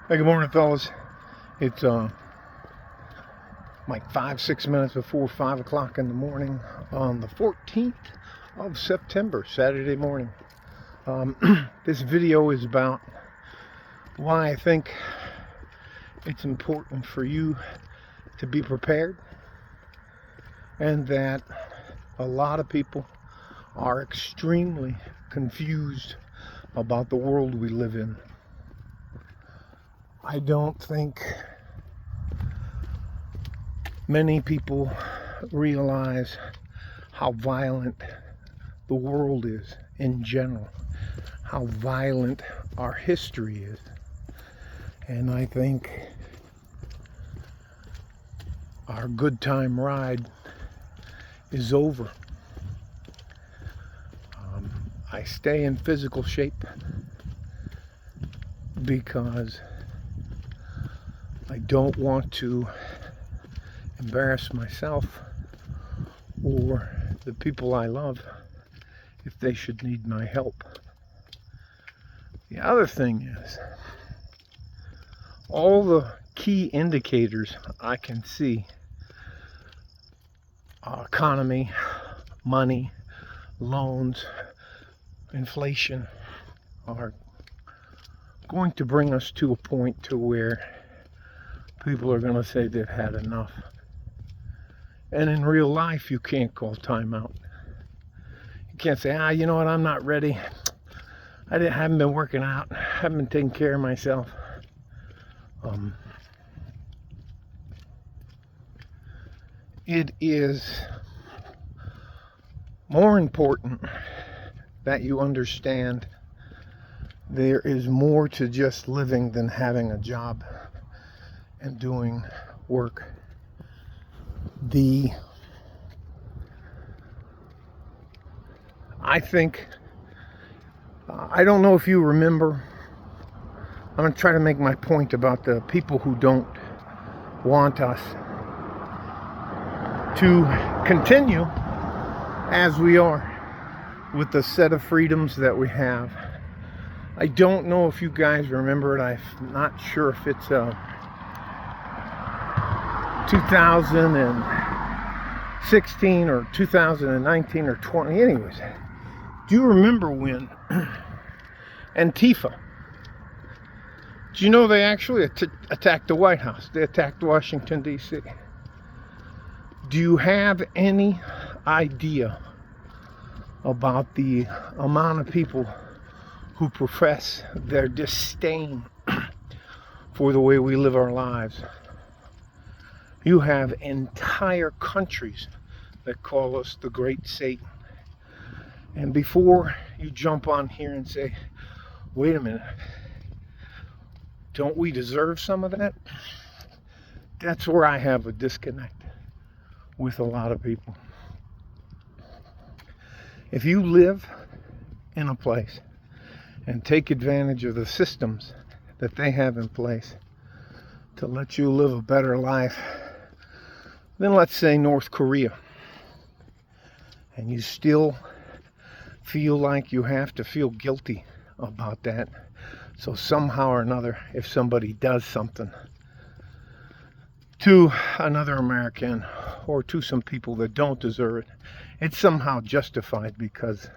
Hey, good morning, fellas. It's like 5-6 minutes before 5 o'clock in the morning on the 14th of September, Saturday morning. This video is about why I think it's important for you to be prepared, and that a lot of people are extremely confused about the world we live in. I don't think many people realize how violent the world is in general, how violent our history is. And I think our good time ride is over. I stay in physical shape because I don't want to embarrass myself or the people I love if they should need my help. The other thing is, all the key indicators I can see, economy, money, loans, inflation, are going to bring us to a point to where people are going to say they've had enough. And in real life, you can't call time out. You can't say, you know what, I'm not ready. I haven't been working out. I haven't been taking care of myself. It is more important that you understand there is more to just living than having a job and doing work. I think, I don't know if you remember, I'm going to try to make my point about the people who don't want us to continue as we are with the set of freedoms that we have. I don't know if you guys remember it. I'm not sure if it's 2016 or 2019 or 20. Anyways, do you remember when Antifa, do you know they actually attacked the White House? They attacked Washington, D.C. Do you have any idea about the amount of people who profess their disdain for the way we live our lives? You have entire countries that call us the Great Satan. And before you jump on here and say, wait a minute, don't we deserve some of that? That's where I have a disconnect with a lot of people. If you live in a place and take advantage of the systems that they have in place to let you live a better life than, let's say, North Korea, and you still feel like you have to feel guilty about that, so somehow or another, if somebody does something to another American or to some people that don't deserve it, it's somehow justified because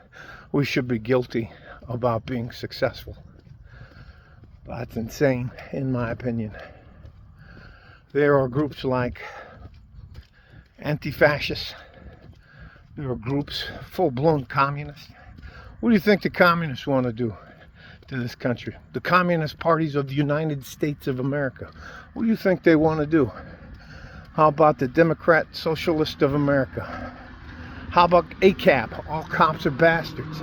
we should be guilty about being successful. That's insane, in my opinion. There are groups like anti-fascists. There are groups full-blown communists. What do you think the communists want to do to this country? The Communist parties of the United States of America. What do you think they want to do? How about the Democrat Socialist of America? How about ACAB? All cops are bastards.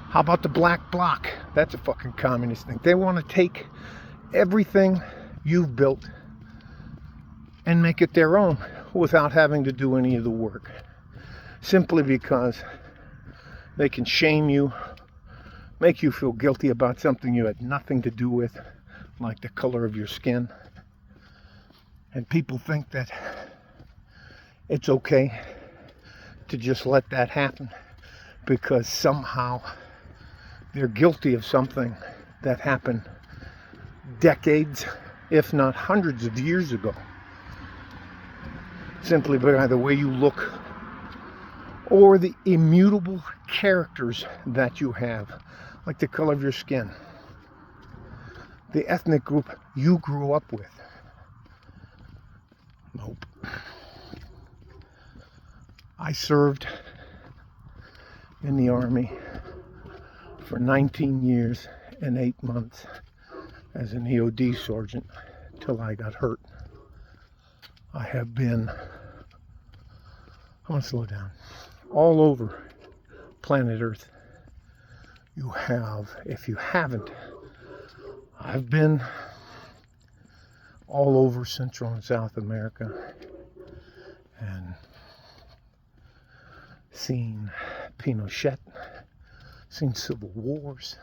How about the Black Bloc? That's a fucking communist thing. They want to take everything you've built and make it their own without having to do any of the work. Simply because they can shame you, make you feel guilty about something you had nothing to do with, like the color of your skin. And people think that it's okay to just let that happen because somehow they're guilty of something that happened decades, if not hundreds of years ago, simply by the way you look or the immutable characters that you have, like the color of your skin, the ethnic group you grew up with. Nope. I served in the Army for 19 years and 8 months as an EOD sergeant till I got hurt. I have been, I'm gonna slow down, all over planet Earth. You have, if you haven't, I've been all over Central and South America and seen Pinochet, seen civil wars,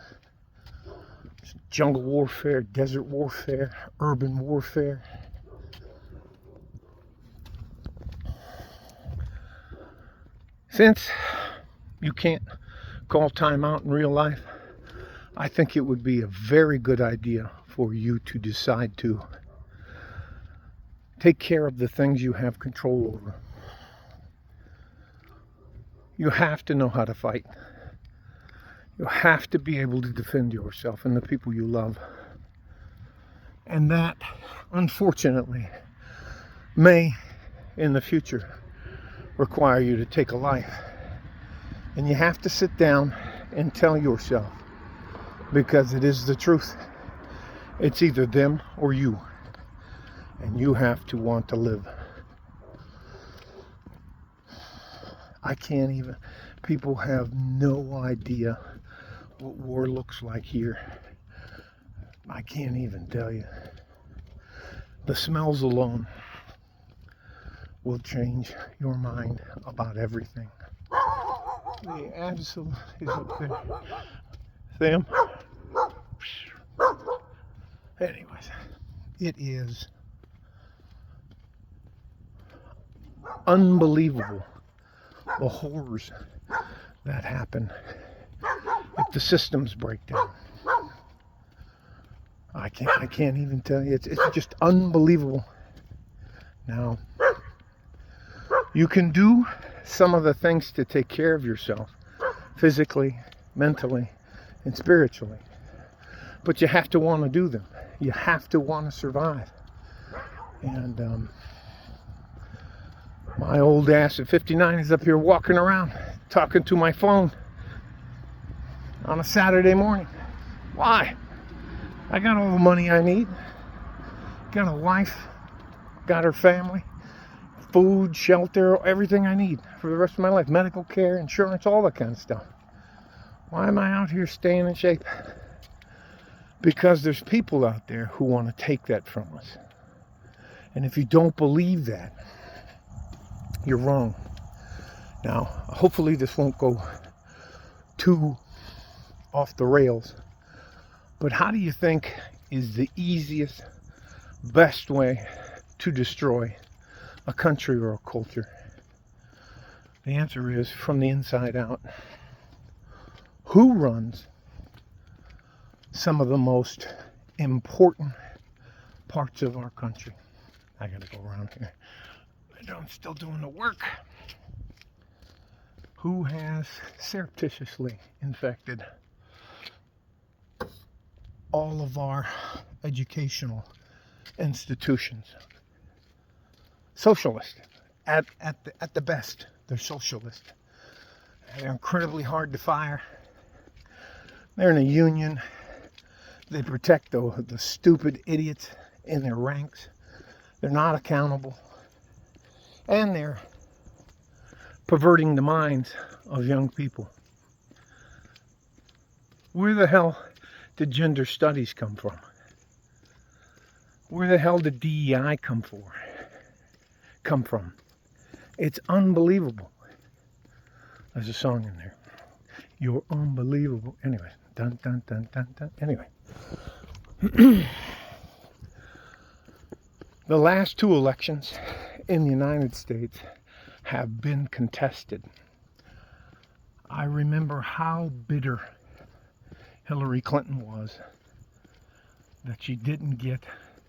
jungle warfare, desert warfare, urban warfare. Since you can't call time out in real life, I think it would be a very good idea for you to decide to take care of the things you have control over. You have to know how to fight. You have to be able to defend yourself and the people you love. And that, unfortunately, may, in the future, require you to take a life. And you have to sit down and tell yourself, because it is the truth. It's either them or you. And you have to want to live. I can't even, people have no idea what war looks like here. I can't even tell you. The smells alone will change your mind about everything. The absolute is up there. Sam? Anyways, it is unbelievable the horrors that happen if the systems break down. I can't even tell you. It's just unbelievable. Now, you can do some of the things to take care of yourself, physically, mentally, and spiritually. But you have to want to do them. You have to want to survive. And my old ass at 59 is up here walking around, talking to my phone on a Saturday morning. Why? I got all the money I need. Got a wife, got her family, food, shelter, everything I need for the rest of my life. Medical care, insurance, all that kind of stuff. Why am I out here staying in shape? Because there's people out there who want to take that from us. And if you don't believe that, you're wrong. Now, hopefully this won't go too off the rails. But how do you think is the easiest, best way to destroy a country or a culture? The answer is from the inside out. Who runs some of the most important parts of our country? I gotta go around here. I'm still doing the work. Who has surreptitiously infected all of our educational institutions? Socialist. At the best, they're socialist. They're incredibly hard to fire. They're in a union. They protect the stupid idiots in their ranks. They're not accountable. And they're perverting the minds of young people. Where the hell did gender studies come from? Where the hell did DEI come from? It's unbelievable. There's a song in there. You're unbelievable. Anyway, dun dun dun dun dun. Anyway. The last two elections in the United States have been contested. I remember how bitter Hillary Clinton was that she didn't get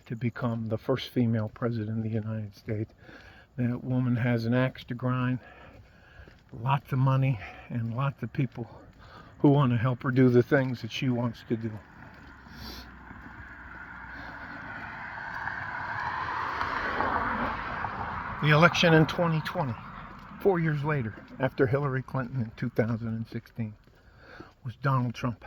to become the first female president of the United States. That woman has an axe to grind, lots of money, and lots of people who want to help her do the things that she wants to do. The election in 2020, 4 years later, after Hillary Clinton in 2016, was Donald Trump.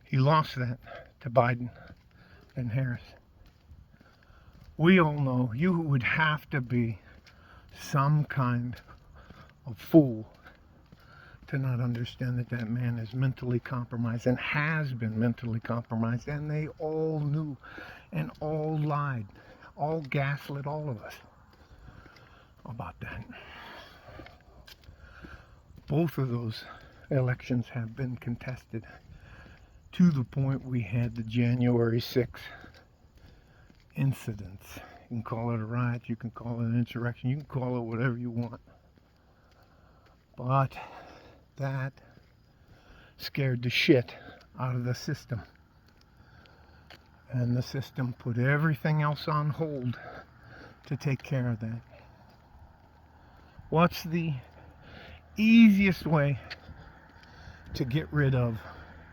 He lost that to Biden and Harris. We all know you would have to be some kind of fool to not understand that that man is mentally compromised and has been mentally compromised, and they all knew and all lied, all gaslit all of us about that. Both of those elections have been contested to the point we had the January 6th incidents. You can call it a riot, you can call it an insurrection, you can call it whatever you want. But that scared the shit out of the system. And the system put everything else on hold to take care of that. What's the easiest way to get rid of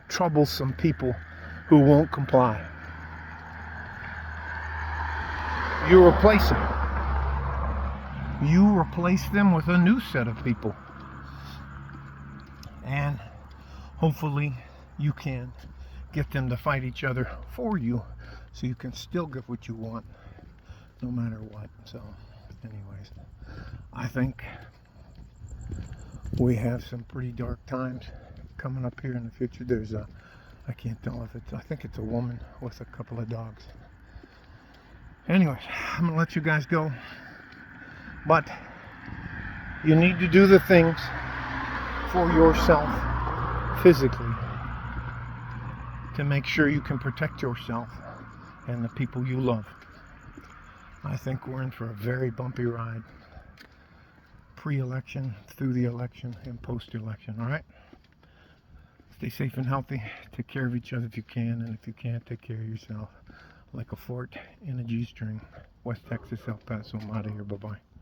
troublesome people who won't comply? You replace them. You replace them with a new set of people. And hopefully you can get them to fight each other for you so you can still get what you want no matter what. So anyways, I think we have some pretty dark times coming up here in the future. There's a, I can't tell if it's, I think it's a woman with a couple of dogs. Anyways, I'm gonna let you guys go, but you need to do the things for yourself physically to make sure you can protect yourself and the people you love. I think we're in for a very bumpy ride, pre-election, through the election, and post-election. All right, stay safe and healthy, take care of each other if you can, and if you can't, take care of yourself like a fort in a G-string. West Texas, El Paso. I'm out of here. Bye-bye.